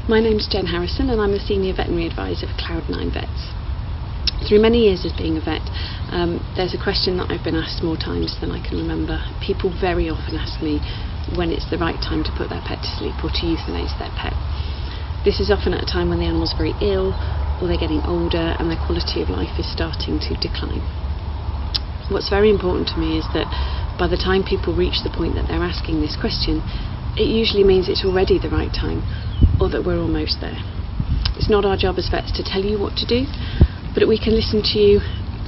My name's Jen Harrison and I'm the Senior Veterinary Advisor for Cloud9 Vets. Through many years as being a vet, there's a question that I've been asked more times than I can remember. People very often ask me when it's the right time to put their pet to sleep or to euthanize their pet. This is often at a time when the animal's very ill or they're getting older and their quality of life is starting to decline. What's very important to me is that by the time people reach the point that they're asking this question, it usually means it's already the right time or that we're almost there. It's not our job as vets to tell you what to do, but we can listen to you,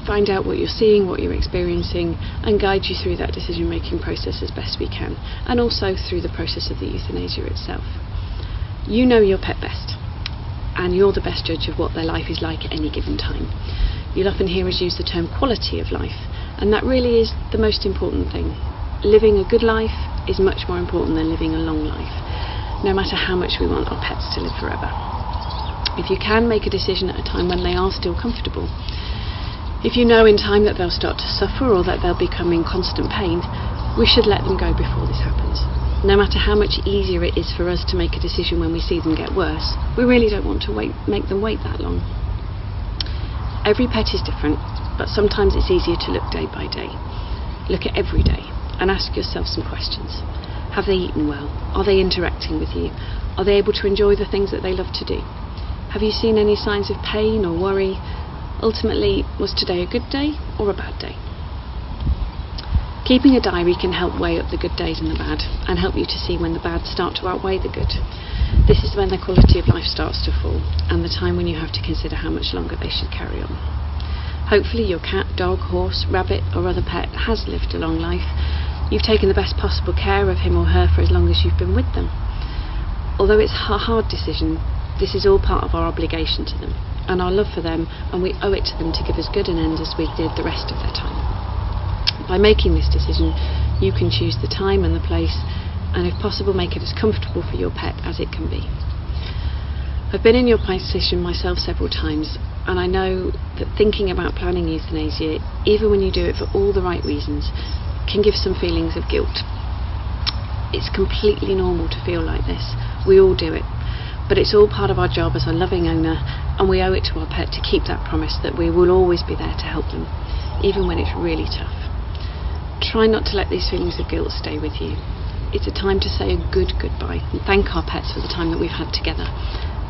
find out what you're seeing, what you're experiencing, and guide you through that decision-making process as best we can, and also through the process of the euthanasia itself. You know your pet best, and you're the best judge of what their life is like at any given time. You'll often hear us use the term quality of life, and that really is the most important thing. Living a good life is much more important than living a long life, no matter how much we want our pets to live forever. If you can make a decision at a time when they are still comfortable, if you know in time that they'll start to suffer or that they'll become in constant pain, we should let them go before this happens. No matter how much easier it is for us to make a decision when we see them get worse, we really don't want to make them wait that long. Every pet is different, but sometimes it's easier to look day by day. Look at every day and ask yourself some questions. Have they eaten well? Are they interacting with you? Are they able to enjoy the things that they love to do? Have you seen any signs of pain or worry? Ultimately, was today a good day or a bad day? Keeping a diary can help weigh up the good days and the bad, and help you to see when the bad start to outweigh the good. This is when their quality of life starts to fall, and the time when you have to consider how much longer they should carry on. Hopefully your cat, dog, horse, rabbit or other pet has lived a long life. You've taken the best possible care of him or her for as long as you've been with them. Although it's a hard decision, this is all part of our obligation to them and our love for them, and we owe it to them to give as good an end as we did the rest of their time. By making this decision, you can choose the time and the place, and if possible make it as comfortable for your pet as it can be. I've been in your position myself several times, and I know that thinking about planning euthanasia, even when you do it for all the right reasons, can give some feelings of guilt. It's completely normal to feel like this. We all do it. But it's all part of our job as a loving owner, and we owe it to our pet to keep that promise that we will always be there to help them, even when it's really tough. Try not to let these feelings of guilt stay with you. It's a time to say a good goodbye and thank our pets for the time that we've had together,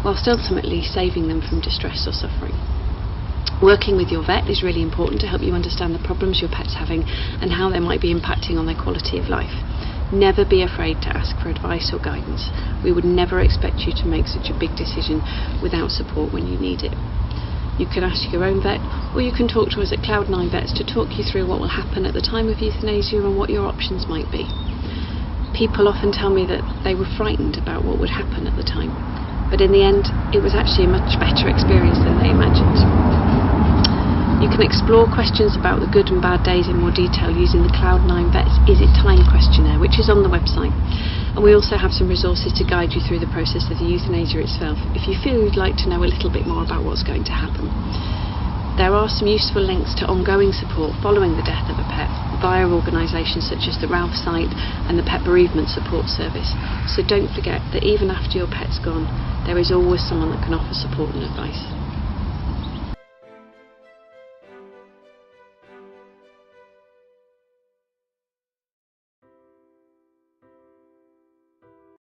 whilst ultimately saving them from distress or suffering. Working with your vet is really important to help you understand the problems your pet's having and how they might be impacting on their quality of life. Never be afraid to ask for advice or guidance. We would never expect you to make such a big decision without support when you need it. You can ask your own vet, or you can talk to us at Cloud9 Vets to talk you through what will happen at the time of euthanasia and what your options might be. People often tell me that they were frightened about what would happen at the time, but in the end it was actually a much better experience than they imagined. You can explore questions about the good and bad days in more detail using the Cloud9 Vets Is It Time questionnaire, which is on the website. And we also have some resources to guide you through the process of the euthanasia itself, if you feel you'd like to know a little bit more about what's going to happen. There are some useful links to ongoing support following the death of a pet via organisations such as the Ralph site and the Pet Bereavement Support Service. So don't forget that even after your pet's gone, there is always someone that can offer support and advice.